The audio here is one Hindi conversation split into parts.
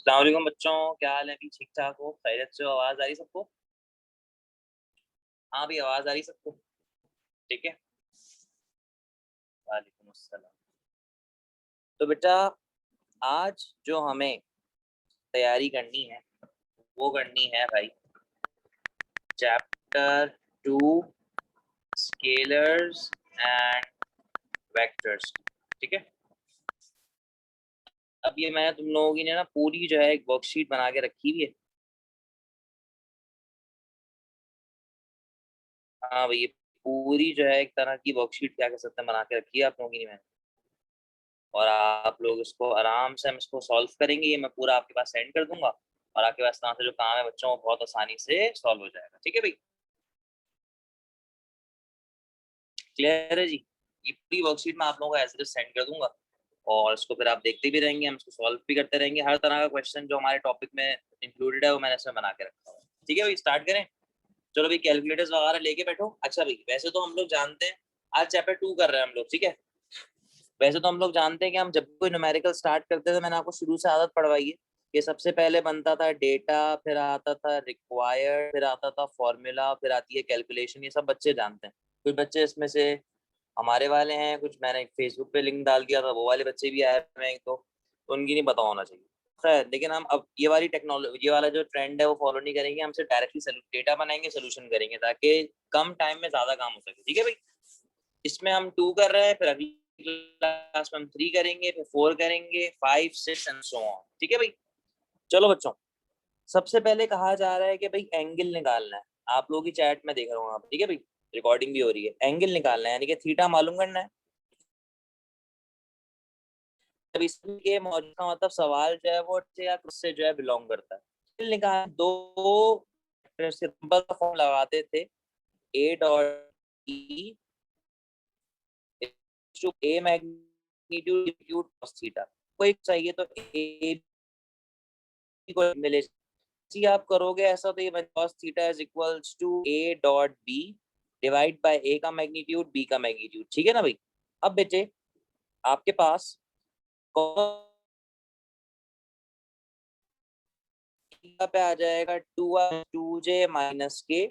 अस्सलाम वालेकुम बच्चों, क्या हाल है? भी ठीक ठाक हो? खैरियत से हो? आवाज आ रही सबको? हाँ भी आवाज आ रही सबको? ठीक है। वालेकुम अस्सलाम। तो बेटा, आज जो हमें तैयारी करनी है वो करनी है भाई, चैप्टर 2, स्केलर्स एंड वेक्टर्स। ठीक है। अब ये मैंने तुम लोगों की ना पूरी जो है एक वर्कशीट बना के रखी हुई है। हाँ भाई, ये पूरी जो है एक तरह की वर्कशीट क्या कह सकते हैं बना के रखी है आप लोगों की मैंने। और आप लोग इसको आराम से हम इसको सॉल्व करेंगे। ये मैं पूरा आपके पास सेंड कर दूंगा और आपके पास तरह से जो काम है बच्चों वो बहुत आसानी से सॉल्व हो जाएगा। ठीक है भाई, क्लियर है जी? ये पूरी वर्कशीट मैं आप लोगों को एज इट सेंड कर दूंगा और इसको फिर आप देखते भी रहेंगे, हम इसको सॉल्व भी करते रहेंगे। हर तरह का क्वेश्चन जो हमारे टॉपिक में इंक्लूडेड है वो मैंने इसमें बना के रखा हुआ है। ठीक है भाई, स्टार्ट करें। चलो भाई, कैलकुलेटर्स वगैरह लेके बैठो। अच्छा भाई, वैसे तो हम लोग जानते हैं आज चैप्टर 2 कर रहे हैं हम लोग। ठीक है, वैसे तो हम लोग जानते हैं कि हम जब कोई न्यूमेरिकल स्टार्ट करते थे, मैंने आपको शुरू से आदत पढ़वाई है कि सबसे पहले बनता था डेटा, फिर आता था रिक्वायर्ड, फिर आता था फॉर्मूला, फिर आती है कैलकुलेशन। ये सब बच्चे जानते हैं। कुछ बच्चे इसमें से हमारे वाले हैं, कुछ मैंने फेसबुक पे लिंक डाल दिया था, वो वाले बच्चे भी आए हुए हैं, तो उनकी नहीं पता होना चाहिए। खैर, लेकिन हम अब ये वाली टेक्नोलॉजी, ये वाला जो ट्रेंड है वो फॉलो नहीं करेंगे। हम सिर्फ डायरेक्टली डेटा बनाएंगे, सोल्यूशन करेंगे ताकि कम टाइम में ज्यादा काम हो सके। ठीक है भाई, इसमें हम 2 कर रहे हैं, फिर अगली क्लास में हम 3 करेंगे, फिर 4 करेंगे, 5, 6 एंड सो ऑन। ठीक है भाई, चलो बच्चों, सबसे पहले कहा जा रहा है कि भाई एंगल निकालना है। आप लोगों की चैट में देख रहा हूँ आप, ठीक है भाई, रिकॉर्डिंग भी हो रही है। एंगल निकालना है यानी कि थीटा मालूम करना है। अब इसके मौजूद का मतलब सवाल जो है वो से या क्रॉस से जो है बिलोंग करता है। एंगल निकाल दो सिंपल का फॉर्म लगाते थे, A dot E two A magnitude cos theta. कोई चाहिए तो ए को मिले, जी आप करोगे ऐसा तो ये cos theta is equals to A dot B divide by A का मैग्नीट्यूड बी का मैग्नीट्यूड। ठीक है ना भाई? अब बेटे, आपके पास पे आ जाएगा 2 माइनस के,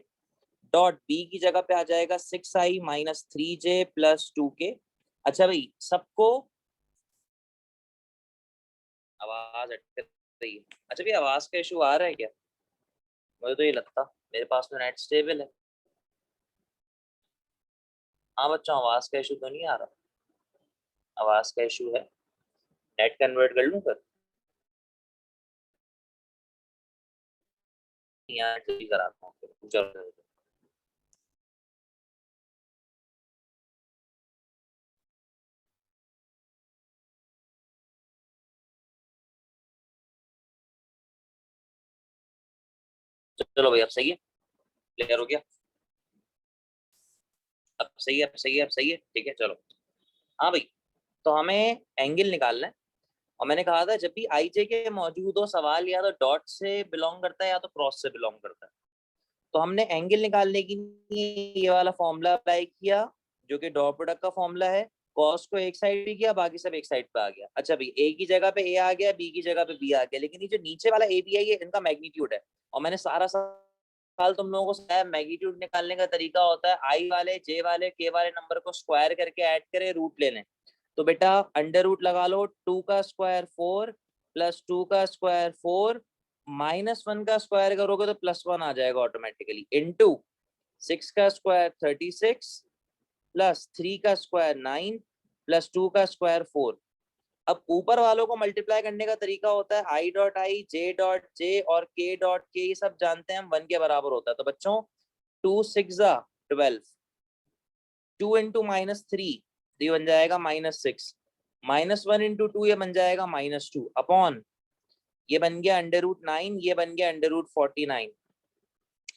डॉट बी की जगह पे आ जाएगा 6i minus 3j plus 2k। अच्छा भाई, सबको आवाज अटक रही है? अच्छा भाई, आवाज का इशू आ रहा है क्या? मुझे तो ये लगता, मेरे पास तो नेट स्टेबल है। हाँ बच्चों, आवाज का इशू तो नहीं आ रहा? आवाज का इशू है, नेट कन्वर्ट कर लूँ फिर? यहाँ जल्दी कराता हूँ फिर, चलो। चलो भाई, अब सही है, क्लियर हो गया? अब सही है, अब सही है, अब सही है, ठीक है चलो। हाँ भाई, तो हमें एंगल निकालना है और मैंने कहा था जब भी आई जे के मौजूद हो सवाल या तो डॉट से बिलोंग करता है या तो क्रॉस से बिलोंग करता है। तो हमने एंगल निकालने के लिए ये वाला फॉर्मूला अप्लाई किया जो कि डॉट प्रोडक्ट का फॉर्मूला है। कॉस को एक साइड पे किया, बाकी सब एक साइड पे आ गया। अच्छा भाई, ए की जगह पे ए आ गया, बी की जगह पे बी आ गया, लेकिन ये जो नीचे वाला ए बी है ये इनका मैग्नीट्यूड है। और मैंने सारा साल तुम लोगों को सिखाया मैग्नीट्यूड निकालने का तरीका होता है आई वाले, जे वाले, के वाले नंबर को स्क्वायर करके ऐड करे, रूट ले लें। तो बेटा अंडर रूट लगा लो, 2 का स्क्वायर 4 प्लस 2 का स्क्वायर 4 माइनस 1 का स्क्वायर करोगे तो +1 आ जाएगा ऑटोमेटिकली, इनटू 6 का स्क्वायर 36 प्लस 3 का स्क्वायर 9 प्लस 2 का स्क्वायर 4। अब ऊपर वालों को मल्टीप्लाई करने का तरीका होता है I dot I, J dot J और के डॉट के, ये सब जानते हैं हम, 1 के बराबर होता है। तो बच्चों 2 6 12, 2 इंटू -3 तो ये बन जाएगा -6, -1 इंटू 2 ये बन जाएगा -2 अपॉन ये बन गया √9, ये बन गया √49।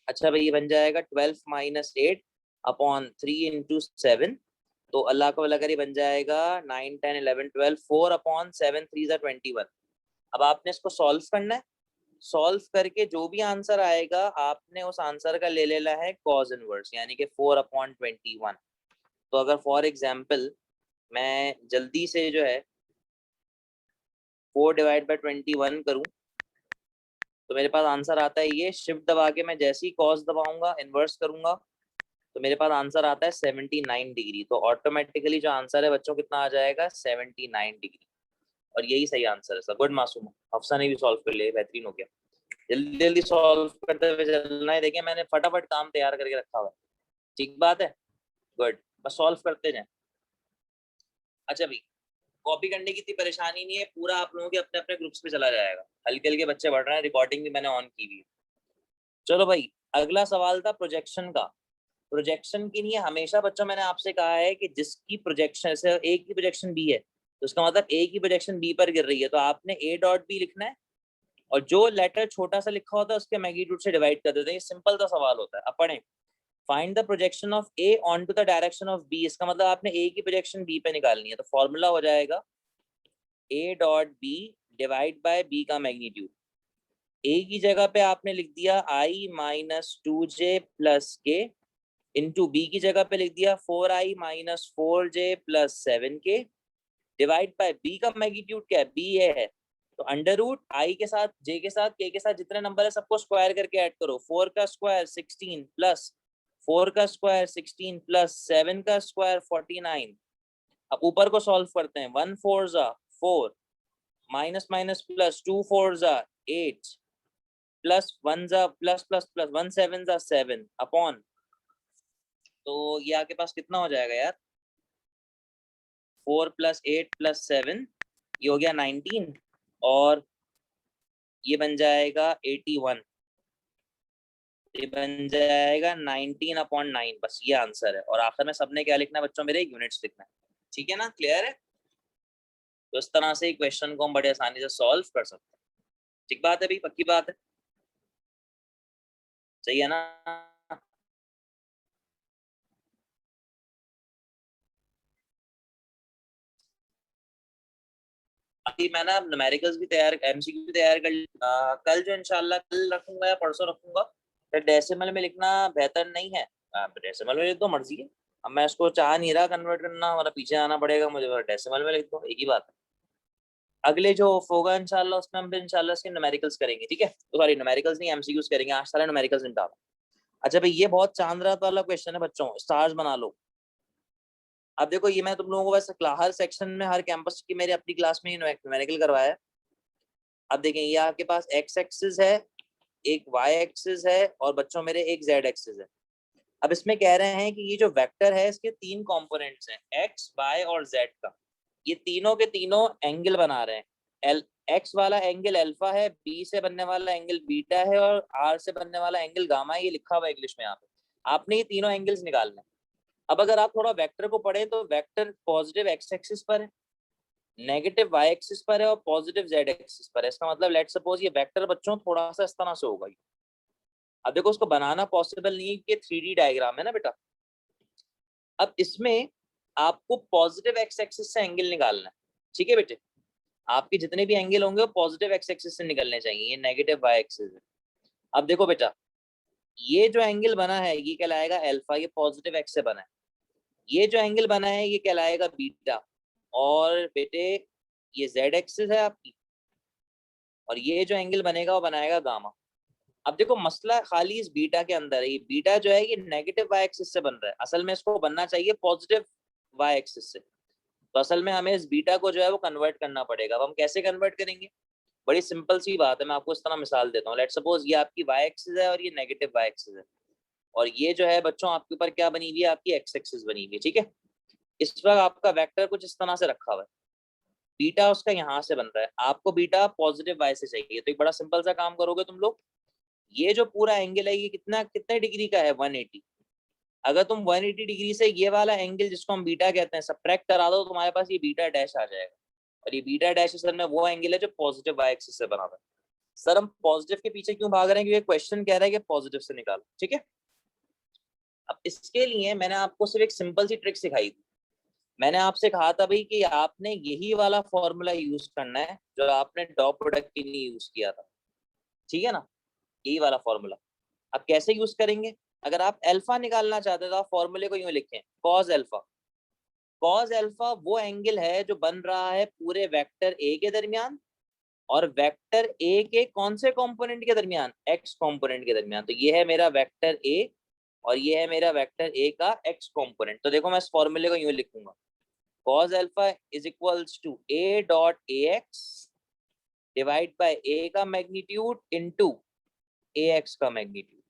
अच्छा भाई, ये बन जाएगा 12 -8 अपॉन 3 इंटू 7। तो अल्लाह को अल्लाह करी बन जाएगा 9 10 11 12, 4 अपॉन 7 3 21। अब आपने इसको सॉल्व करना है। सॉल्व करके जो भी आंसर आएगा आपने उस आंसर का ले लेना है कॉज इनवर्स, यानी कि 4/21। तो अगर फॉर एग्जाम्पल मैं जल्दी से जो है 4 डिवाइड बाई 21 करूं तो मेरे पास आंसर आता है ये, शिफ्ट दबा के मैं जैसे ही कॉस दबाऊंगा, इन्वर्स करूंगा, तो मेरे पास आंसर आता है 79 डिग्री। तो ऑटोमेटिकली जो आंसर है बच्चों कितना आ जाएगा, 79 डिग्री। और यही सही आंसर है सर। गुड मासूम, हफ्सा ने भी सॉल्व कर लिया, बेहतरीन हो गया। जल्दी जल्दी सॉल्व करते हुए चलना है। देखिए मैंने फटाफट काम तैयार करके रखा हुआ है, ठीक बात है, गुड, बस सॉल्व करते जाएं। अच्छा भाई, कॉपी करने की इतनी परेशानी नहीं है, पूरा आप लोगों के अपने अपने ग्रुप्स पे चला जाएगा। हल्के हल्के बच्चे बढ़ रहे हैं, रिकॉर्डिंग भी मैंने ऑन की हुई है। चलो भाई, अगला सवाल था प्रोजेक्शन का। प्रोजेक्शन के लिए हमेशा बच्चों मैंने आपसे कहा है कि जिसकी प्रोजेक्शन, जैसे ए की प्रोजेक्शन बी है, तो उसका मतलब ए की प्रोजेक्शन बी पर गिर रही है, तो आपने ए डॉट बी लिखना है, और जो लेटर छोटा सा लिखा होता है उसके मैग्नीट्यूड से डिवाइड कर देते हैं। ये सिंपल सा सवाल होता है। अब पढ़ें, find the projection of A onto the direction of B. इसका मतलब आपने ए की प्रोजेक्शन बी पे निकालनी है, तो फॉर्मूला हो जाएगा A dot B divide by B का मैग्नीट्यूड। ए की जगह पे आपने लिख दिया i minus 2j plus k, into B की जगह पे लिख दिया 4i minus 4j plus 7k, divide by B का मैग्नीट्यूड क्या है, बी ए है, तो अंडर रूट आई के साथ, जे के साथ, के साथ जितने नंबर है सबको स्क्वायर करके ऐड करो। 4 का स्क्वायर 16 प्लस 4 का स्क्वायर 16 प्लस 7 का स्क्वायर 49। अब ऊपर को सॉल्व करते हैं। 1 4 जा 4, माइनस माइनस प्लस 2 4 जा 8, प्लस 1 जा प्लस प्लस प्लस 1 7 जा 7 अपॉन, तो ये आपके पास कितना हो जाएगा यार, 4 प्लस 8 प्लस 7, ये हो गया 19, और ये बन जाएगा 81, ये बन जाएगा 19/9। बस ये आंसर है। और आखिर में सबने क्या लिखना है बच्चों मेरे, यूनिट्स लिखना है। ठीक है ना, क्लियर है? तो इस तरह से क्वेश्चन को हम बड़े आसानी से सॉल्व कर सकते हैं। ठीक बात है भाई, पक्की बात है, सही है ना? अभी मैं ना न्यूमेरिकल्स भी तैयार, एमसीक्यू भी तैयार कर कल जो इंशाल्लाह कल रखूंगा या परसों रखूंगा। फिर डेसिमल में लिखना बेहतर नहीं है, डेसिमल में लिख दो, मर्जी है। अब मैं इसको चाह नहीं रहा कन्वर्ट करना, हमारा पीछे आना पड़ेगा मुझे, डेसिमल में लिख दो, एक ही बात है। अगले जो होगा इंशाल्लाह उसमें हम इंशाल्लाह इसके न्यूमेरिकल्स करेंगे, ठीक है? तो सॉरी, न्यूमेरिकल्स नहीं, एमसीक्यूज करेंगे आज, सारे न्यूमेरिकल्स निपटा। अच्छा भाई, ये बहुत चांद रात वाला क्वेश्चन है बच्चों, स्टार्स बना लो। अब देखो, ये मैं तुम लोगों को वैसे हर सेक्शन में, हर कैंपस की मेरी अपनी क्लास में न्यूमेरिकल करवाया है। अब देखें, ये आपके पास एक्स एक्सिस है, एक वाई एक्सिस है, और बच्चों मेरे एक जेड एक्सिस है। अब इसमें कह रहे हैं कि ये जो वेक्टर है इसके 3 कंपोनेंट्स हैं, एक्स वाई और जेड का। ये तीनों के तीनों एंगल बना रहे हैं। एल एक्स वाला एंगल अल्फा है, बी से बनने वाला एंगल बीटा है, और आर से बनने वाला एंगल गामा है। ये लिखा हुआ है इंग्लिश में यहाँ पे। आपने ये तीनों एंगल्स निकालने हैं। अब अगर आप थोड़ा वेक्टर को पढ़ें तो वेक्टर पॉजिटिव एक्स एक्सिस पर है, नेगेटिव वाई एक्सिस पर है, और पॉजिटिव जेड एक्सिस पर है। इसका मतलब लेट सपोज ये वेक्टर बच्चों थोड़ा सा इस तरह से होगा। अब देखो, उसको बनाना पॉसिबल नहीं है कि 3D डायग्राम है ना बेटा। अब इसमें आपको पॉजिटिव एक्स एक्सिस से एंगल निकालना है, ठीक है बेटे? आपके जितने भी एंगल होंगे वो पॉजिटिव एक्स एक्सिस से निकलने चाहिए। ये नेगेटिव वाई एक्सिस है। अब देखो बेटा, ये जो एंगल बना है ये कहलाएगा अल्फा, ये पॉजिटिव एक्स से बना है। ये जो एंगल बना है ये कहलाएगा बीटा, और बेटे ये जेड एक्सिस है आपकी, और ये जो एंगल बनेगा वो बनाएगा गामा। अब देखो, मसला खाली इस बीटा के अंदर है। ये बीटा जो है ये नेगेटिव वाई एक्सिस से बन रहा है, असल में इसको बनना चाहिए पॉजिटिव वाई एक्सिस से। तो असल में हमें इस बीटा को जो है वो कन्वर्ट करना पड़ेगा। अब हम कैसे कन्वर्ट करेंगे? बड़ी सिंपल सी बात है, मैं आपको इस तरह मिसाल देता हूँ। लेट सपोज ये आपकी वाई एक्सिस है और ये नेगेटिव वाई एक्सिस है, और ये जो है बच्चों आपके ऊपर क्या बनी हुई है, आपकी एक्स एक्सिस बनी हुई है, ठीक है? इस वक्त आपका वेक्टर कुछ इस तरह से रखा हुआ है, बीटा उसका यहाँ से बन रहा है, आपको बीटा पॉजिटिव वाई से चाहिए। तो एक बड़ा सिंपल सा काम करोगे तुम लोग, ये जो पूरा एंगल है ये कितने डिग्री का है, 180। अगर तुम 180 डिग्री से ये वाला एंगल जिसको हम बीटा कहते हैं सब्ट्रैक्ट करा दो, तुम्हारे पास ये बीटा डैश आ जाएगा। और ये बीटा डैश असल में वो एंगल है जो पॉजिटिव वाई एक्सिस से बना हुआ है। सर हम पॉजिटिव के पीछे क्यों भाग रहे हैं? क्योंकि क्वेश्चन कह रहा है कि पॉजिटिव से निकालो, ठीक है? अब इसके लिए मैंने आपको सिर्फ एक सिंपल सी ट्रिक सिखाई थी। मैंने आपसे कहा था भाई कि आपने यही वाला फॉर्मूला यूज करना है जो आपने डॉट प्रोडक्ट के लिए यूज किया था, ठीक है ना? यही वाला फॉर्मूला। अब कैसे यूज करेंगे? अगर आप अल्फा निकालना चाहते हो तो आप फॉर्मूले को यूं लिखें, कॉस अल्फा। कॉस अल्फा वो एंगल है जो बन रहा है पूरे वेक्टर ए के दरमियान और वेक्टर ए के कौन से कंपोनेंट के दरमियान, एक्स कंपोनेंट के दरमियान। तो ये है मेरा वेक्टर ए और ये है मेरा वेक्टर ए का एक्स कंपोनेंट। तो देखो मैं इस फॉर्मूले को यूं लिखूंगा, cos alpha is equals to A dot A X divide by A का मैग्नीट्यूड इनटू ए एक्स का मैग्नीट्यूड।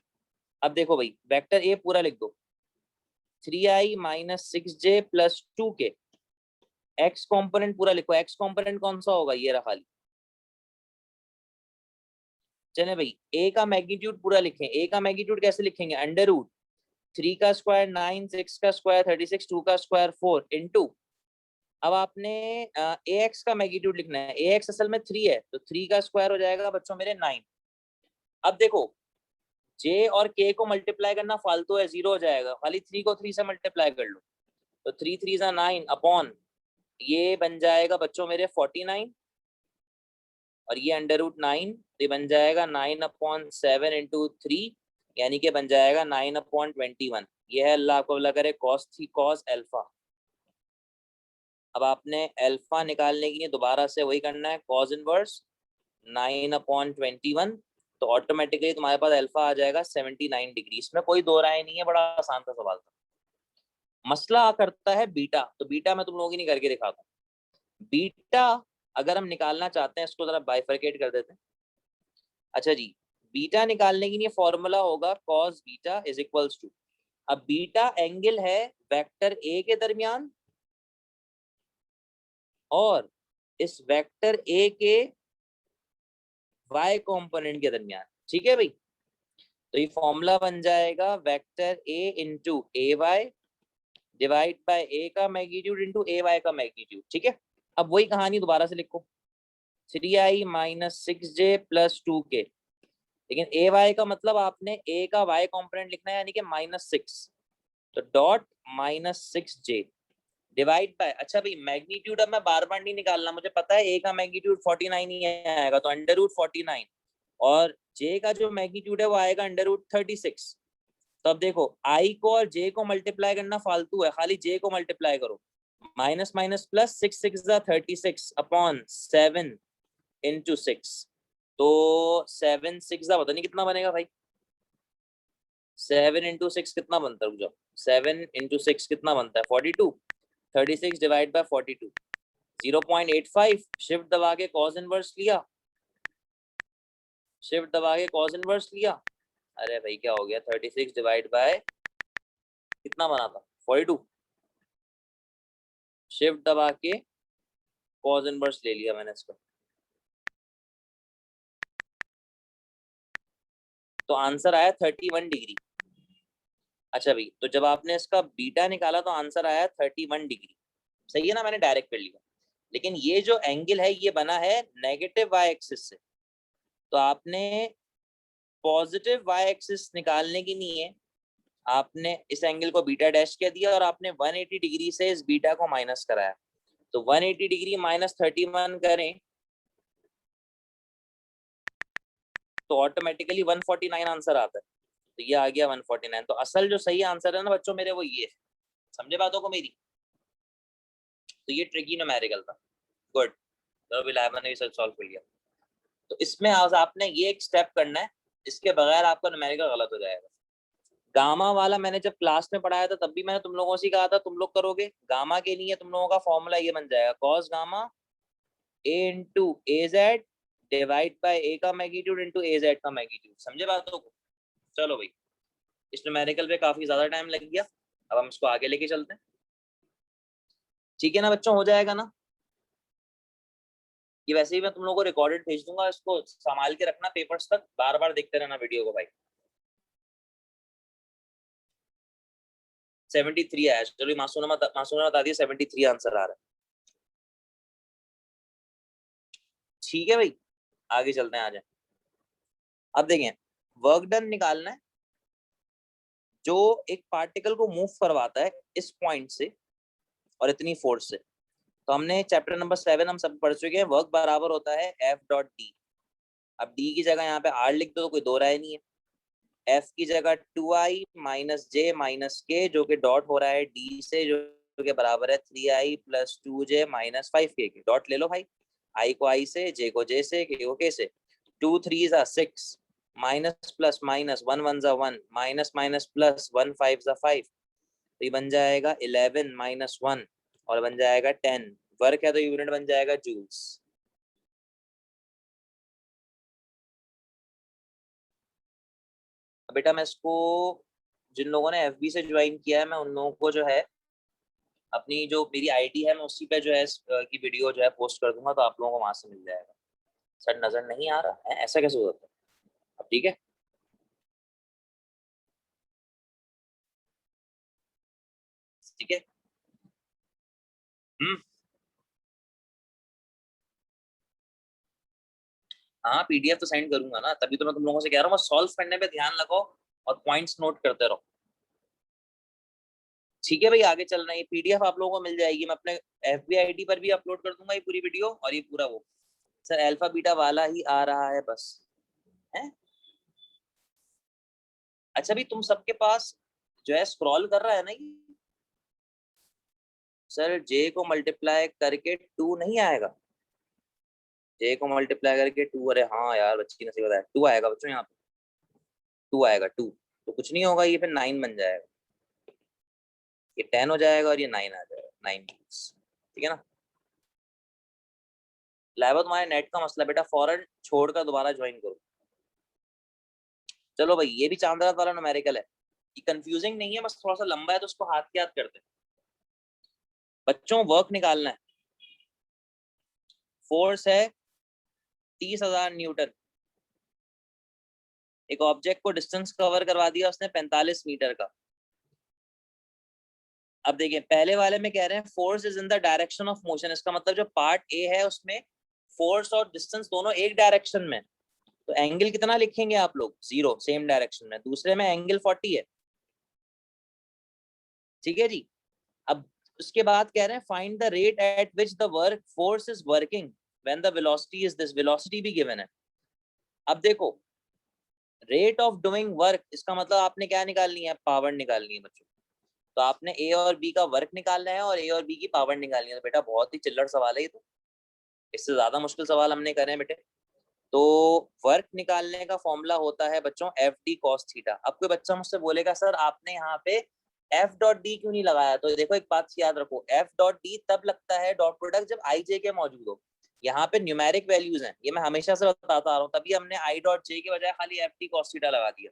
अब देखो भाई वेक्टर ए पूरा लिख दो, 3i minus 6j plus 2k। X component पूरा लिखो, एक्स कंपोनेंट कौन सा होगा, ये रहा खाली। चले भाई ए का मैग्नीट्यूड पूरा लिखें, ए का मैग्नीट्यूड कैसे लिखेंगे, अंडर रूट 3 का स्क्वायर 9, 6 का स्क्वायर 36, 2 का स्क्वायर 4 इनटू, अब आपने ए एक्स का मैग्नीट्यूड लिखना है, ए एक्स असल में 3 है तो 3 का स्क्वायर हो जाएगा बच्चों मेरे 9। अब देखो जे और के को मल्टीप्लाई करना फालतू है, 0 हो जाएगा, खाली 3 को 3 से मल्टीप्लाई कर लो। तो 3 3 जा 9 अपॉन ये बन जाएगा बच्चों मेरे 49 और ये अंडर रूट 9, ये बन जाएगा 9 अपॉन 7 इंटू 3 यानी कि बन जाएगा 9 अपॉन 21। ये है अल्लाह आपको भला करे कॉस थी कॉस अल्फा। अब आपने अल्फा निकालने के लिए दोबारा से वही करना है, कॉस इनवर्स 9 अपॉन 21, तो ऑटोमेटिकली तुम्हारे पास अल्फा आ जाएगा 79 डिग्री। इसमें कोई दो राय नहीं है, बड़ा आसान सा सवाल था। मसला करता है बीटा, तो बीटा मैं तुम लोगों की नहीं करके दिखाता हूँ। बीटा अगर हम निकालना चाहते हैं, इसको जरा बाइफरकेट कर देते हैं। अच्छा जी, बीटा निकालने के लिए फॉर्मूला होगा cos beta is equals to, अब बीटा एंगल है वेक्टर ए के दरमियान और इस वेक्टर ए के y कंपोनेंट के दरमियान, ठीक है भाई। तो ये फॉर्मूला बन जाएगा vector A into A Y divide by A का मैग्नीट्यूड इंटू ए वाई का मैग्नीट्यूड, ठीक है। अब वही कहानी दोबारा से लिखो, 3i minus 6j plus 2k, लेकिन ए वाई का मतलब आपने ए का वाई कॉम्पोनेंट लिखना है यानी कि -6, तो डॉट -6j डिवाइड बाय, अच्छा भाई मैग्नीट्यूड अब मैं बार बार नहीं निकालना, मुझे पता है ए का मैग्नीट्यूड 49 ही आएगा, तो अंडर रूट 49 और जे का जो मैग्नीट्यूड है वो आएगा अंडर रूट 36। तो अब देखो आई को और जे को मल्टीप्लाई करना फालतू है, खाली जे को मल्टीप्लाई करो, minus minus plus 6 6 36 upon 7 into 6, तो 7 6 पता नहीं कितना बनेगा भाई, 7 इंटू 6 कितना बनता है, रुक जाओ, 7 इंटू 6 कितना बनता है 42, 36 डिवाइड बाय 42 0.85, शिफ्ट दबा के कॉस इनवर्स लिया, शिफ्ट दबा के कॉस इनवर्स लिया, अरे भाई क्या हो गया, 36 डिवाइड बाय कितना बना था 42, शिफ्ट दबा के कॉस इनवर्स ले लिया मैंने इसका, तो आंसर आया 31 डिग्री। अच्छा भाई तो जब आपने इसका बीटा निकाला तो आंसर आया 31 डिग्री, सही है ना, मैंने डायरेक्ट कर लिया। लेकिन ये जो एंगल है ये बना है नेगेटिव वाई एक्सिस से, तो आपने पॉजिटिव वाई एक्सिस निकालने के लिए आपने इस एंगल को बीटा डैश कह दिया और आपने 180 डिग्री से इस बीटा को माइनस कराया, तो 180 डिग्री माइनस 31 करें तो ऑटोमेटिकली 149 आंसर आता है, तो ये आ गया 149। तो असल जो सही आंसर है ना बच्चों मेरे वो ये है, समझे बातों को मेरी। तो ये ट्रिकी न्यूमेरिकल था, गुड, तो अभी लैब ने भी सॉल्व कर लिया। तो इसमें आज आपने ये एक स्टेप करना है, इसके बगैर आपका न्यूमेरिकल गलत हो जाएगा। गामा वाला मैंने जब क्लास में पढ़ाया था तब भी मैंने तुम लोगों से कहा था तुम लोग करोगे, गामा के लिए तुम लोगों का फॉर्मूला ये बन जाएगा cos gamma A into A Z divide by A का मैग्नीट्यूड इंटू ए जेड का मैग्नीट्यूड, समझे बातों को। चलो भाई इस न्यूमेरिकल पे काफी ज्यादा टाइम लग गया, अब हम इसको आगे लेके चलते हैं, ठीक है ना बच्चों, हो जाएगा ना। ये वैसे ही मैं तुम लोगों को रिकॉर्डेड भेज दूंगा, इसको संभाल के रखना पेपर्स तक, बार बार देखते रहना वीडियो को भाई। 73 आया, चलो मासूम ने बता दिया 73 आंसर आ रहा है, ठीक है भाई आगे चलते हैं, आ जाए। अब देखें वर्क डन निकालना है, जो एक पार्टिकल को मूव करवाता है इस पॉइंट से और इतनी फोर्स से। तो हमने चैप्टर नंबर 7 हम सब पढ़ चुके हैं, वर्क बराबर होता है एफ डॉट डी। अब डी की जगह यहाँ पे आर लिख दो तो कोई दो राय नहीं है, एफ की जगह 2i माइनस जे माइनस के जो कि डॉट हो रहा है डी से, जो के बराबर है 3i plus 2j minus 5k के, डॉट ले लो भाई। आई को आई से, जे को जे से, के को के से। 2 3 जा 6, माइनस प्लस माइनस, 1 1 जा 1, माइनस माइनस प्लस, 1 5 जा 5, तो ये बन जाएगा 11 माइनस 1 और बन जाएगा 10। वर्क है तो यूनिट बन जाएगा जूल्स। बेटा मैं इसको, जिन लोगों ने एफबी से ज्वाइन किया है, मैं उन लोगों को जो है अपनी जो मेरी आईडी है मैं उसी पे जो है की वीडियो जो है पोस्ट कर दूंगा, तो आप लोगों को वहां से मिल जाएगा। सर नजर नहीं आ रहा है, ऐसा कैसे होता है? अब ठीक है, ठीक है। हम्म। हाँ पीडीएफ तो सेंड करूंगा ना, तभी तो मैं तुम लोगों से कह रहा हूँ सॉल्व करने पे ध्यान लगाओ और पॉइंट्स नोट करते रहो। ठीक है भाई, आगे चलना है। ये पीडीएफ आप लोगों को मिल जाएगी, मैं अपने एफबी आईडी पर भी अपलोड कर दूंगा ये पूरी वीडियो और ये पूरा वो। सर अल्फा बीटा वाला ही आ रहा है बस, है। अच्छा भी तुम सबके पास जो है स्क्रॉल कर रहा है ना ये। सर जे को मल्टीप्लाई करके 2 नहीं आएगा? जे को मल्टीप्लाई करके 2, अरे हाँ यार बच्ची ने सही बताया, 2 आएगा बच्चों यहाँ पे। 2 आएगा 2, तो कुछ नहीं होगा, ये फिर 9 बन जाएगा। ये 10 हो जाएगा और ये 9 आ जाएगा, 9। ठीक है ना। लाइव तुम्हारे नेट का मसला बेटा, फौरन छोड़कर दोबारा ज्वाइन करो। चलो भाई, ये भी चांद रात वाला न्यूमेरिकल है, ये कंफ्यूजिंग नहीं है, बस थोड़ा सा लंबा है तो उसको हाथ के हाथ करते हैं। बच्चों वर्क निकालना है। फोर्स है 30,000 न्यूटन। एक ऑब्जेक्ट को डिस्टेंस कवर करवा दिया उसने 45 मीटर का। अब देखिए पहले वाले में कह रहे हैं force is in the direction of motion, इसका मतलब जो पार्ट ए है उसमें फोर्स और डिस्टेंस दोनों एक डायरेक्शन में, तो एंगल कितना लिखेंगे आप लोग? 0, सेम डायरेक्शन में। दूसरे में एंगल 40 है। ठीक है जी। अब उसके बाद कह रहे हैं find the rate at which the work force is working when the velocity is this, velocity भी गिवन है। अब देखो रेट ऑफ डूइंग वर्क, इसका मतलब आपने क्या निकालनी है? पावर निकालनी है बच्चों। तो आपने ए और बी का वर्क निकालना है और ए और बी की पावर निकालनी है। तो बेटा बहुत ही चिल्लड़ सवाल है ये तो, इससे ज्यादा मुश्किल सवाल हमने करे हैं बेटे। तो वर्क निकालने का फॉर्मूला होता है बच्चों एफ डी कॉस थीटा। अब कोई बच्चा मुझसे बोलेगा सर आपने यहाँ पे एफ डॉट डी क्यों नहीं लगाया? तो देखो एक बात याद रखो, एफ डॉट डी तब लगता है डॉट प्रोडक्ट जब आई जे के मौजूद हो। यहाँ पे न्यूमेरिक वैल्यूज हैं, ये मैं हमेशा से बताता आ रहा हूँ, तभी हमने आई डॉट जे के बजाय खाली एफ डी कॉस थीटा लगा दिया।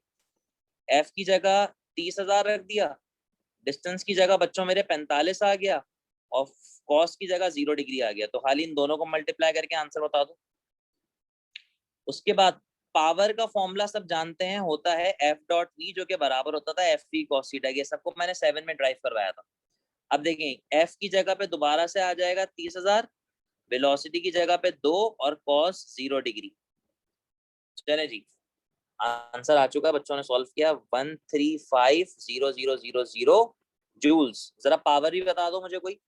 एफ की जगह 30,000 रख दिया, डिस्टेंस की जगह बच्चों मेरे 45 आ गया और कॉस की जगह 0 डिग्री आ गया। तो खाली इन दोनों को मल्टीप्लाई करके आंसर बता दो। उसके बाद पावर का फॉर्मूला सब जानते हैं, होता है एफ डॉट वी, जो कि बराबर होता था एफ पी कॉस थीटा। ये सबको मैंने 7 में ड्राइव करवाया था। अब देखें एफ की जगह पे दोबारा से आ जाएगा 30,000, वेलोसिटी की जगह पे 2 और कॉस 0 डिग्री। चले जी, आंसर आ चुका है, बच्चों ने सॉल्व किया 135,000 जूल्स। जरा पावर भी बता दो मुझे कोई,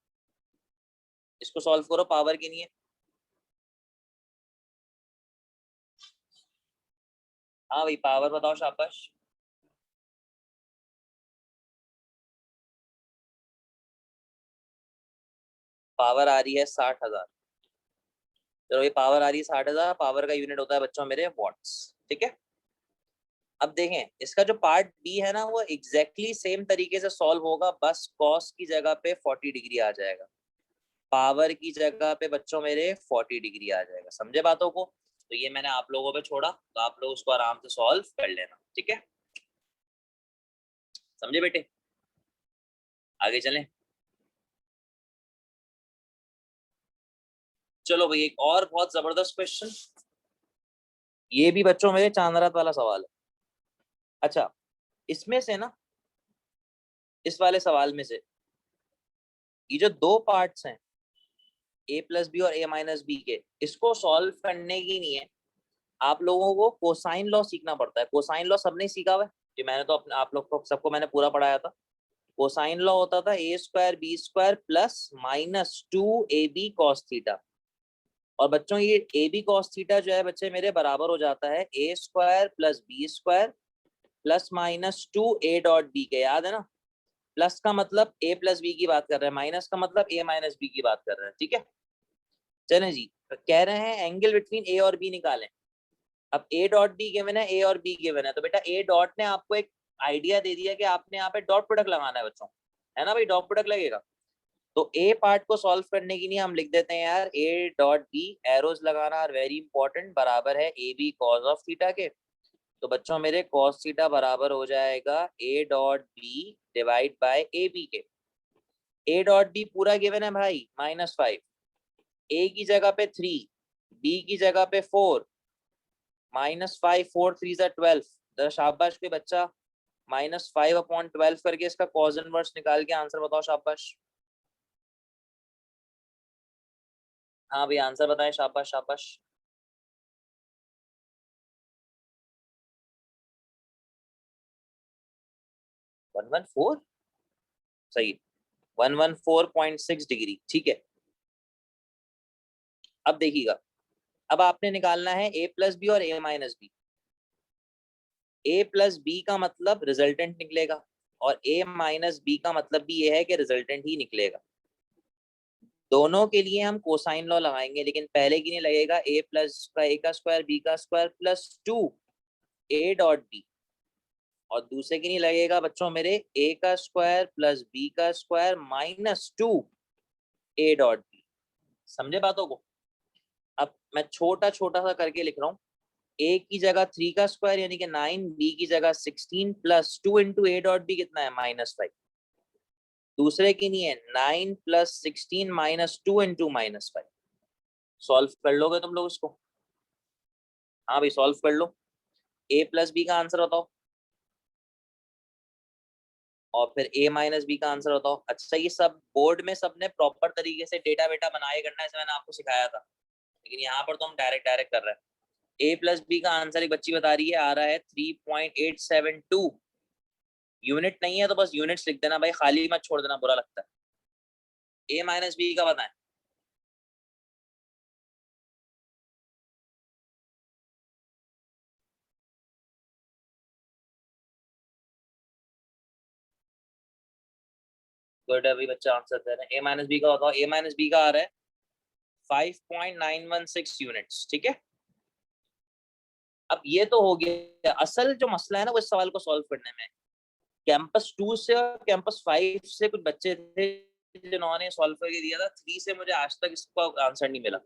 इसको सॉल्व करो पावर के लिए। हाँ भाई पावर बताओ, शाबाश। पावर आ रही है 60,000। चलो ये पावर आ रही है 60,000, पावर का यूनिट होता है बच्चों मेरे वॉट्स। ठीक है। अब देखें इसका जो पार्ट बी है ना, वो एग्जैक्टली सेम तरीके से सॉल्व होगा, बस कॉस की जगह पे 40 डिग्री आ जाएगा, पावर की जगह पे बच्चों मेरे 40 डिग्री आ जाएगा। समझे बातों को? तो ये मैंने आप लोगों पे छोड़ा, तो आप लोग उसको आराम से सॉल्व कर लेना। ठीक है, समझे बेटे? आगे चलें। चलो भाई एक और बहुत जबरदस्त क्वेश्चन, ये भी बच्चों मेरे चांद रात वाला सवाल है। अच्छा, इसमें से ना, इस वाले सवाल में से ये जो दो पार्ट्स हैं ए प्लस बी और ए माइनस बी के, इसको सॉल्व करने की नहीं है, आप लोगों को कोसाइन लॉ सीखना पड़ता है। कोसाइन लॉ सबने सीखा हुआ है, ये मैंने तो अपने आप लोग को सबको मैंने पूरा पढ़ाया था। कोसाइन लॉ होता था A square B square plus minus 2ab cos theta. और बच्चों ये ए बी कॉस थीटा जो है बच्चे मेरे बराबर हो जाता है A square plus B square plus minus 2a.b के, याद है ना? प्लस का मतलब ए प्लस बी की बात कर रहे हैं, माइनस का मतलब ए माइनस बी की बात कर रहे हैं। ठीक है। चलें जी, तो कह रहे हैं एंगल बिटवीन ए और बी निकालें। अब ए डॉट बी गिवन है, ए और बी गिवन है, तो बेटा ए डॉट ने आपको एक आइडिया दे दिया कि आपने यहाँ पे डॉट प्रोडक्ट लगाना है बच्चों, है ना भाई, डॉट प्रोडक्ट लगेगा। तो ए पार्ट को सॉल्व करने के लिए हम लिख देते हैं यार ए डॉट बी, एरोज लगाना आर वेरी इंपॉर्टेंट, बराबर है A B cos of theta के। तो बच्चों मेरे कॉस थीटा बराबर हो जाएगा A dot B divide by A B के। ए डॉट बी पूरा गिवन है भाई -5, ए की जगह पे 3, बी की जगह पे 4, -5 4 3 12। शाबाश के बच्चा, -5/12 करके इसका कॉस इनवर्स निकाल के आंसर बताओ, शाबाश। हाँ भाई आंसर बताएं, शाबाश शाबाश। 114, सही, 114.6 डिग्री, ठीक है। अब देखिएगा, अब आपने निकालना है ए प्लस बी और ए माइनस बी। ए प्लस बी का मतलब रिजल्टेंट निकलेगा, और ए माइनस बी का मतलब भी ये है कि रिजल्टेंट ही निकलेगा। दोनों के लिए हम कोसाइन लॉ लगाएंगे, लेकिन पहले की नहीं लगेगा ए प्लस का ए का स्क्वायर बी का स्क्वायर +2 ए डॉट बी, और दूसरे की नहीं लगेगा बच्चों मेरे ए का स्क्वायर प्लस बी का स्क्वायर -2 ए डॉट बी। समझे बातों को? अब मैं छोटा छोटा सा करके लिख रहा हूँ। ए की जगह 3 का स्क्वायर यानी कि 9, बी की जगह 16 +2 इंटू ए डॉट बी कितना है -5। दूसरे की नहीं है 9 + 16 -2 इंटू -5। सॉल्व कर लोगे तुम लोग इसको? हाँ भाई सॉल्व कर लो। ए प्लस बी का आंसर बताओ, और फिर ए माइनस बी का आंसर बताओ। अच्छा ये सब बोर्ड में सबने प्रॉपर तरीके से डेटा वेटा बनाए करना है, ऐसे मैंने आपको सिखाया था, लेकिन यहाँ पर तो हम डायरेक्ट डायरेक्ट कर रहे हैं। ए प्लस बी का आंसर एक बच्ची बता रही है, आ रहा है 3.872। यूनिट नहीं है तो बस यूनिट्स लिख देना भाई, खाली मत छोड़ देना, बुरा लगता है। ए माइनस बी का बताएं। गुड, अभी बच्चा आंसर दे रहे हैं। ए माइनस बी का बताओ। ए माइनस बी का आ रहा है 5.916 यूनिट्स, ठीक है। अब ये तो हो गया, असल जो मसला है ना वो इस सवाल को सॉल्व करने में। कैंपस 2 से और कैंपस 5 से कुछ बच्चे थे जिन्होंने सॉल्व करके दिया था, 3 से मुझे आज तक इसका आंसर नहीं मिला।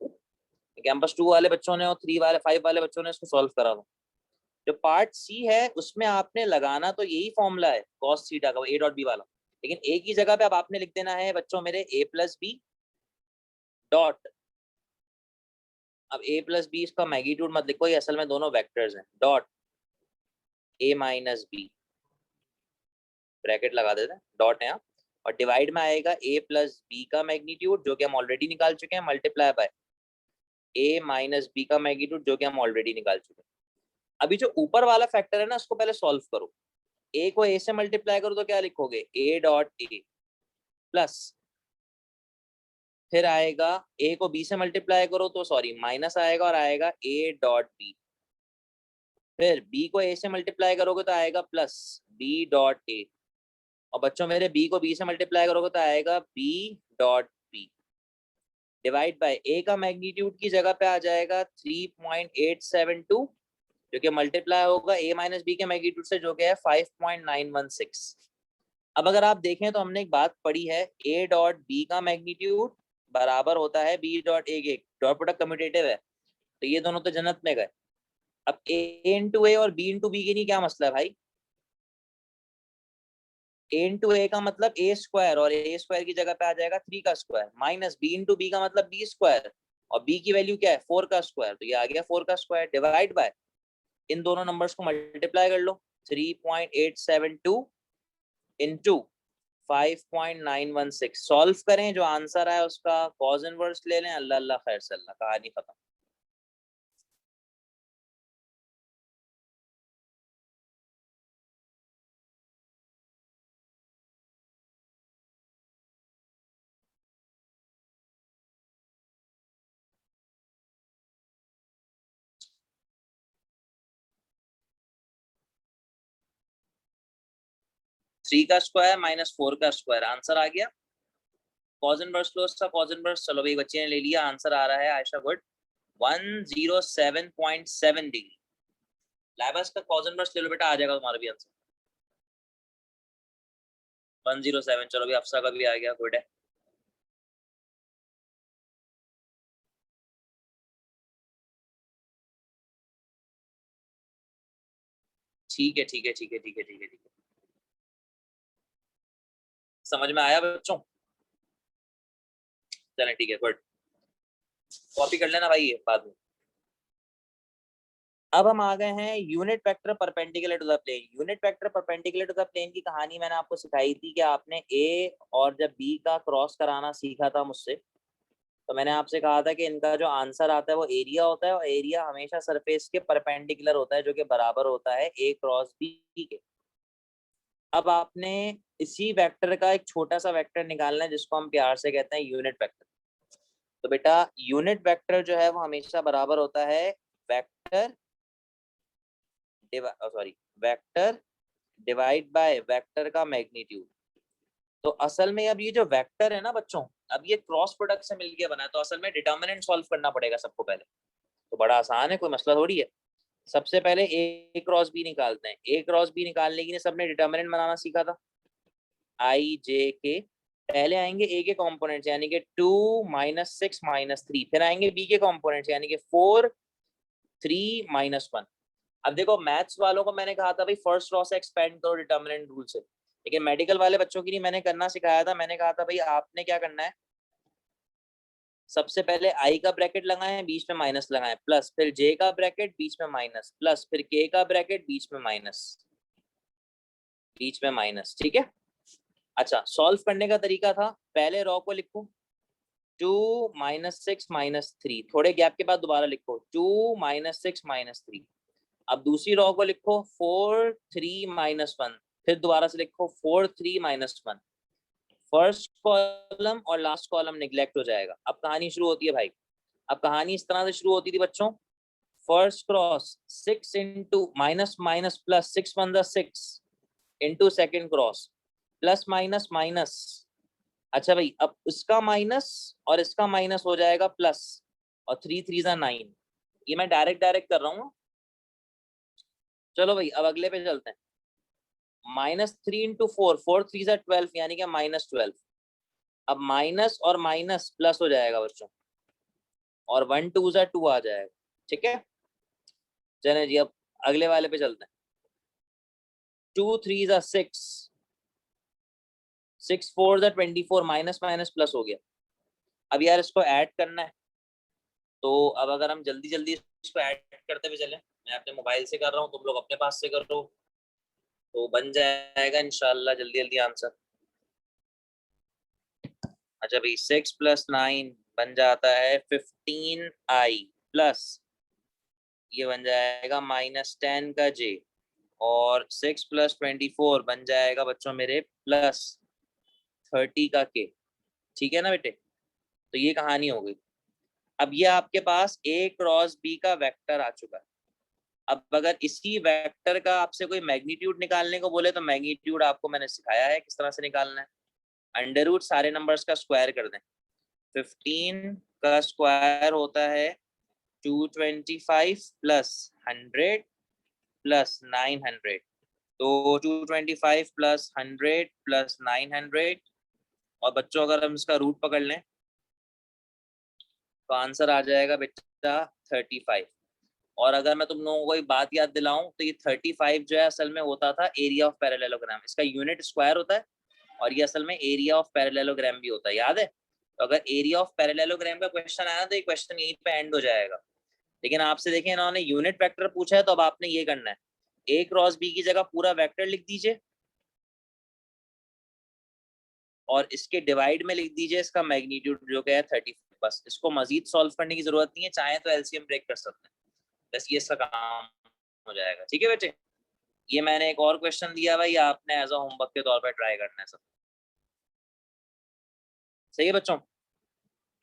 कैंपस 2 वाले बच्चों ने और 3 वाले 5 वाले बच्चों ने इसको सॉल्व करा था। जो पार्ट सी है उसमें आपने लगाना तो यही फॉर्मूला है कॉस थीटा का, ए डॉट बी वाला, लेकिन ए की जगह पे अब आपने लिख देना है बच्चों मेरे ए प्लस बी डॉट। अब ए प्लस बी इसका मैग्नीट्यूड मत लिखो, ये असल में दोनों वेक्टर्स हैं, dot A minus B, bracket लगा देते हैं, डॉट है यहाँ, और डिवाइड में आएगा ए प्लस बी का मैग्नीट्यूड जो कि हम ऑलरेडी निकाल चुके हैं, multiply by A minus B का मैग्नीट्यूड जो कि हम ऑलरेडी निकाल चुके हैं। अभी जो ऊपर वाला फैक्टर है ना उसको पहले सॉल्व करो। ए को ए से मल्टीप्लाई करो तो क्या लिखोगे, ए डॉट ए प्लस, फिर आएगा ए को बी से मल्टीप्लाई करो तो सॉरी माइनस आएगा और आएगा ए डॉट बी, फिर बी को ए से मल्टीप्लाई करोगे तो आएगा प्लस बी डॉट ए, और बच्चों मेरे बी को बी से मल्टीप्लाई करोगे तो आएगा B dot B, divide by A का मैग्नीट्यूड की जगह पे आ जाएगा 3.872 जो कि मल्टीप्लाई होगा ए माइनस बी के मैग्नीट्यूड से जो कि है 5.916। अब अगर आप देखें तो हमने एक बात पढ़ी है, ए डॉट बी का मैग्नीट्यूड बराबर होता है बी डॉट ए के, डॉट प्रोडक्ट कम्यूटेटिव है, तो ये दोनों तो जन्नत में गए। अब ए इंटू ए और बी इंटू बी के लिए क्या मसला है भाई, ए इंटू ए का मतलब ए स्क्वायर, और ए स्क्वायर की जगह पे आ जाएगा 3 का square, minus B into B का मतलब बी स्क्वायर, और बी की वैल्यू क्या है 4 का स्क्वायर, तो ये आ गया 4 का स्क्वायर, डिवाइड बाय इन दोनों नंबर्स को मल्टीप्लाई कर लो, 3.872 इंटू 5.916, सॉल्व करें, जो आंसर आया उसका कॉज इनवर्स ले लें, अल्लाह अल्लाह खैर से अल्लाह, कहानी खत्म। थ्री का स्क्वायर -4 का स्क्वायर, आंसर आ गया कॉज इनवर्स क्लोज था, कॉज इनवर्स, चलो भाई बच्चे ने ले लिया, आंसर आ रहा है आयशा गुड 107.7 डिग्री। लाइबस का कॉज इनवर्स ले लो बेटा, आ जाएगा तुम्हारा भी आंसर 107। चलो भी अफसा का भी आ गया, गुड है। ठीक है ठीक है ठीक है ठीक है ठीक है ठीक है, समझ में आया बच्चों? चलें ठीक है, गुड, कॉपी कर लेना भाई ये बाद में। अब हम आ गए हैं unit vector perpendicular to the plane. Unit vector perpendicular to the plane की कहानी मैंने आपको सिखाई थी कि आपने ए और जब बी का क्रॉस कराना सीखा था मुझसे, तो मैंने आपसे कहा था कि इनका जो आंसर आता है वो एरिया होता है, और एरिया हमेशा सरफेस के परपेंडिकुलर होता है, जो कि बराबर होता है ए क्रॉस बी के। अब आपने इसी वेक्टर का एक छोटा सा वेक्टर निकालना है जिसको हम प्यार से कहते हैं यूनिट वेक्टर। तो बेटा यूनिट वेक्टर जो है वो हमेशा बराबर होता है vector vector divide by vector का मैग्नीट्यूड। तो असल में अब ये जो वेक्टर है ना बच्चों, अब ये क्रॉस प्रोडक्ट से मिलके बना है, तो असल में डिटर्मिनेंट सॉल्व करना पड़ेगा सबको पहले। तो बड़ा आसान है, कोई मसला थोड़ी है। सबसे पहले ए क्रॉस बी निकालते हैं। ए क्रॉस बी निकालने के लिए सबने डिटर्मिनेंट बनाना सीखा था, आई जे के। पहले आएंगे ए के कॉम्पोनेंट्स यानी कि 2 -6 -3, फिर आएंगे बी के कॉम्पोनेंट्स यानी कि 4 3 -1। अब देखो मैथ्स वालों को मैंने कहा था भाई फर्स्ट लॉ से एक्सपेंड करो डिटर्मिनेंट रूल से, लेकिन मेडिकल वाले बच्चों के लिए मैंने करना सिखाया था। मैंने कहा था भाई आपने क्या करना है, सबसे पहले आई का ब्रैकेट लगाएं, बीच में माइनस लगाएं, प्लस, फिर जे का ब्रैकेट बीच में माइनस, प्लस, फिर के का ब्रैकेट बीच में माइनस, बीच में माइनस, ठीक है। अच्छा, सॉल्व करने का तरीका था, पहले रॉ को लिखो 2 -6 -3, थोड़े गैप के बाद दोबारा लिखो 2 -6 -3। अब दूसरी रॉ को लिखो 4 3 -1, फिर दोबारा से लिखो 4 3 -1। फर्स्ट कॉलम और लास्ट कॉलम निगलेक्ट हो जाएगा। अब कहानी शुरू होती है भाई। अब कहानी इस तरह से शुरू होती थी बच्चों, first cross 6 into minus minus plus 6 1 6 into second cross plus minus minus. अच्छा भाई, अब इसका माइनस और इसका माइनस हो जाएगा प्लस, और 3 3 9। ये मैं डायरेक्ट डायरेक्ट कर रहा हूँ। चलो भाई अब अगले पे चलते हैं। -3 इंटू 4, 4 3 12 यानी कि -12। अब माइनस और माइनस प्लस हो जाएगा बच्चों, और 1 2 2 आ जाएगा, ठीक है। चले जी अब अगले वाले पे चलते हैं। 2 3 6, 6 4 24, माइनस माइनस प्लस हो गया। अब यार इसको ऐड करना है, तो अब अगर हम जल्दी जल्दी इसको ऐड करते हुए चले, मैं अपने मोबाइल से कर रहा हूँ, तुम लोग अपने पास से करो, तो बन जाएगा इंशाल्लाह जल्दी जल्दी आंसर। अच्छा भाई 6 + 9 बन जाता है 15i, प्लस ये बन जाएगा -10 का j, और 6 + 24 बन जाएगा बच्चों मेरे +30 का k। ठीक है ना बेटे, तो ये कहानी हो गई। अब ये आपके पास a क्रॉस b का वेक्टर आ चुका है। अब अगर इसी वेक्टर का आपसे कोई मैग्नीट्यूड निकालने को बोले, तो मैग्नीट्यूड आपको मैंने सिखाया है किस तरह से निकालना है। अंडर रूट सारे नंबर्स का स्क्वायर कर दें। 15 का स्क्वायर होता है 225 प्लस 100 प्लस 900। तो 225 प्लस 100 प्लस 900, और बच्चों अगर हम इसका रूट पकड़ लें तो आंसर आ जाएगा बेटा 35। और अगर मैं तुम लोगों को एक बात याद दिलाऊं, तो ये 35 जो है असल में होता था एरिया ऑफ पैरेललोग्राम। इसका यूनिट स्क्वायर होता है, और ये असल में एरिया ऑफ पैरेललोग्राम भी होता है, याद है। तो अगर एरिया ऑफ पैरेललोग्राम का क्वेश्चन आया तो ये क्वेश्चन यहीं पे एंड हो जाएगा। लेकिन आपसे देखिए इन्होंने यूनिट वेक्टर पूछा है, तो अब आपने ये करना है, ए क्रॉस बी की जगह पूरा वेक्टर लिख दीजिए, और इसके डिवाइड में लिख दीजिए इसका मैग्नीट्यूड जो कि है 35। बस इसको मजीद सॉल्व करने की जरूरत नहीं है, चाहे तो एलसीएम ब्रेक कर सकते हैं, बस ये इसका काम हो जाएगा। ठीक है बेटे, ये मैंने एक और क्वेश्चन दिया भाई, आपने एज अ होमवर्क के तौर पर ट्राई करना है सब। सही है बच्चों।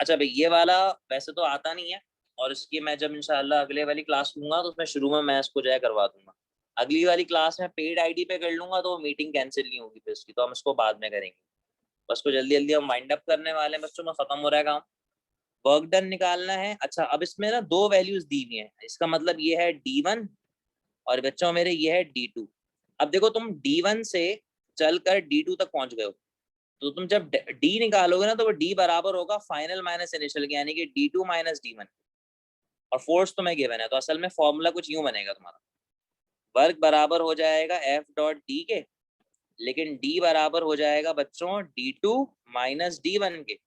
अच्छा भाई ये वाला वैसे तो आता नहीं है, और इसकी मैं जब इंशाल्लाह अगले वाली क्लास लूंगा तो उसमें शुरू में मैं इसको जो है करवा दूंगा। अगली वाली क्लास में पेड आईडी पे कर लूंगा, तो मीटिंग कैंसिल नहीं होगी फिर उसकी, तो हम इसको बाद में करेंगे। बस को जल्दी जल्दी हम वाइंड अप करने वाले हैं बच्चों में, खत्म हो रहा है काम। वर्क डन निकालना है। अच्छा अब इसमें ना दो वैल्यूज दी हुई है, इसका मतलब ये है D1 और बच्चों मेरे ये है D2। अब देखो तुम D1 से चलकर D2 तक पहुंच गए हो, तो तुम जब D निकालोगे ना तो वो D बराबर होगा फाइनल माइनस इनिशियल के, यानी कि D2 माइनस D1, और फोर्स तुम्हें गिवन है। तो असल में फॉर्मूला कुछ यूं बनेगा तुम्हारा, वर्क बराबर हो जाएगा F डॉट D के, लेकिन D बराबर हो जाएगा बच्चों D2 माइनस D1 के।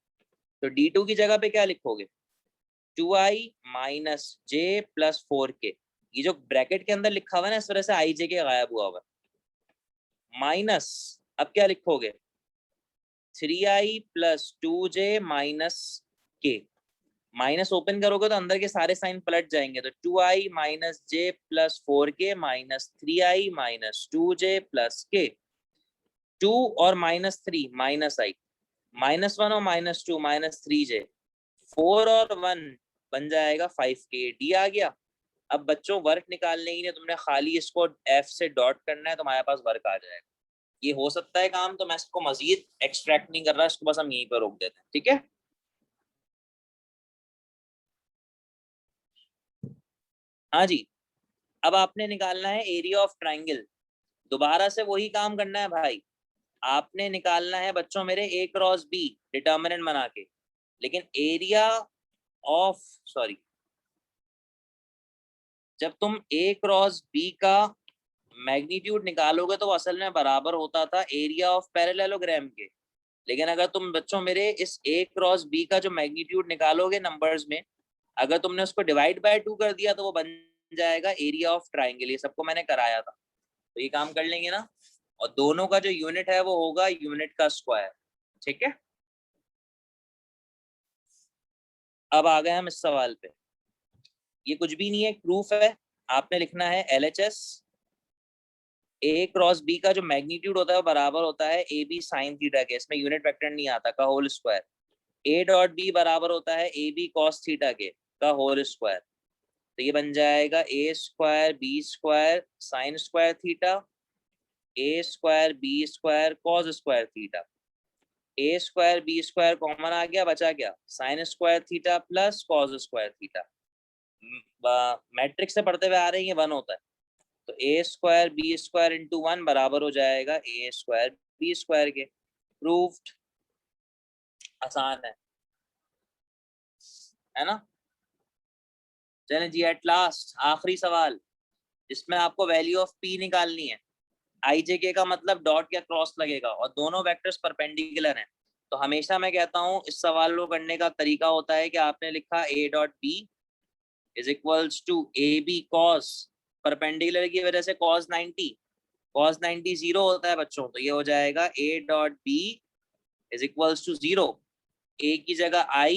तो D2 की जगह पे क्या लिखोगे, 2i minus j plus 4k। ये जो ब्रैकेट के अंदर लिखा हुआ है ना, इस तरह से आई जे के गायब हुआ हुआ है, माइनस अब क्या लिखोगे 3i plus 2j minus k। Minus open करोगे तो अंदर के सारे साइन पलट जाएंगे, तो 2i minus j plus 4k minus 3i minus 2j plus k। 2 और माइनस 3 माइनस i, -1 और -2 -3j, 4 और 1 बन जाएगा 5k। डी आ गया। अब बच्चों वर्क निकालने ही नहीं, तुमने खाली इसको F से डॉट करना है, तुम्हारे पास वर्क आ जाएगा। ये हो सकता है काम, तो मैं इसको मजीद एक्सट्रैक्ट नहीं कर रहा, इसको बस हम यहीं पर रोक देते हैं, ठीक है। हाँ जी, अब आपने निकालना है एरिया ऑफ ट्राइंगल। दोबारा से वही काम करना है भाई, आपने निकालना है बच्चों मेरे A क्रॉस B डिटर्मिनेंट बना के, लेकिन एरिया ऑफ, सॉरी, जब तुम A क्रॉस B का मैग्नीट्यूड निकालोगे तो असल में बराबर होता था एरिया ऑफ पैरेललोग्राम के। लेकिन अगर तुम बच्चों मेरे इस A क्रॉस B का जो मैग्नीट्यूड निकालोगे नंबर्स में, अगर तुमने उसको डिवाइड बाय 2 कर दिया तो वो बन जाएगा एरिया ऑफ ट्राइंगल। ये सबको मैंने कराया था, तो ये काम कर लेंगे ना। और दोनों का जो यूनिट है वो होगा यूनिट का स्क्वायर, ठीक है। अब आ गए हम इस सवाल पे। ये कुछ भी नहीं है, प्रूफ है। आपने लिखना है LHS A क्रॉस B का जो मैग्नीट्यूड होता है वो बराबर होता है AB साइन थीटा के, इसमें यूनिट वेक्टर नहीं आता, का whole square. A dot B बराबर होता है AB कॉस थीटा के, का होल स्क्वायर। तो ये बन जाएगा A square B square sine square theta, A square B square cos square theta. A square B square common आ गया, बचा क्या, sine square theta plus cos square theta. Matrix से पढ़ते हुए आ रहे हैं, ये 1 होता है। तो A square B square into 1 बराबर हो जाएगा A स्क्वायर B स्क्वायर के। प्रूव्ड। आसान है ना। चलें जी, एट लास्ट आखिरी सवाल, जिसमें आपको वैल्यू ऑफ P निकालनी है। आई जे के का मतलब डॉट या क्रॉस लगेगा, और दोनों वेक्टर्स परपेंडिकुलर हैं। तो हमेशा मैं कहता हूं इस सवाल को करने का तरीका होता है कि आपने लिखा A dot B is equals to A B cos, perpendicular की वजह से कॉस 90, कॉस 90 0 होता है बच्चों, तो ये हो जाएगा A dot B is equals to 0। A की जगह I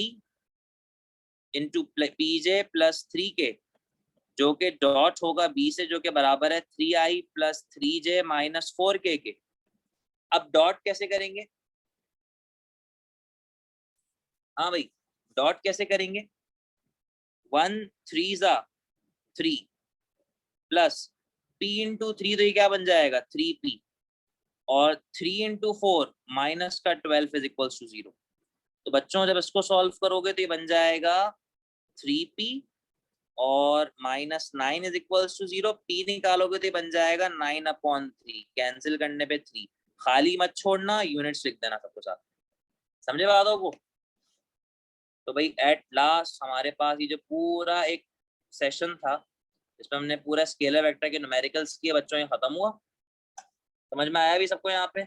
into PJ plus 3k, जो कि डॉट होगा B से, जो कि बराबर है 3i plus 3j minus 4k के। अब डॉट कैसे करेंगे, हाँ भाई, डॉट कैसे करेंगे, 1 3 जा 3 प्लस p इंटू 3, तो ये क्या बन जाएगा 3p, और 3 इंटू 4 माइनस का 12 इज इक्वल्स टू 0। तो बच्चों जब इसको सॉल्व करोगे तो ये बन जाएगा 3p और -9 इज इक्वल्स टू 0। p निकालोगे तो ये बन जाएगा 9/3, कैंसिल करने पे 3। खाली मत छोड़ना, यूनिट्स लिख देना सबके साथ, समझे बातों को। तो भाई एट लास्ट हमारे पास ये जो पूरा एक सेशन था, इसमें हमने पूरा स्केलर वेक्टर के न्यूमेरिकल्स किए बच्चों, ये खत्म हुआ। समझ में आया भी सबको यहाँ पे।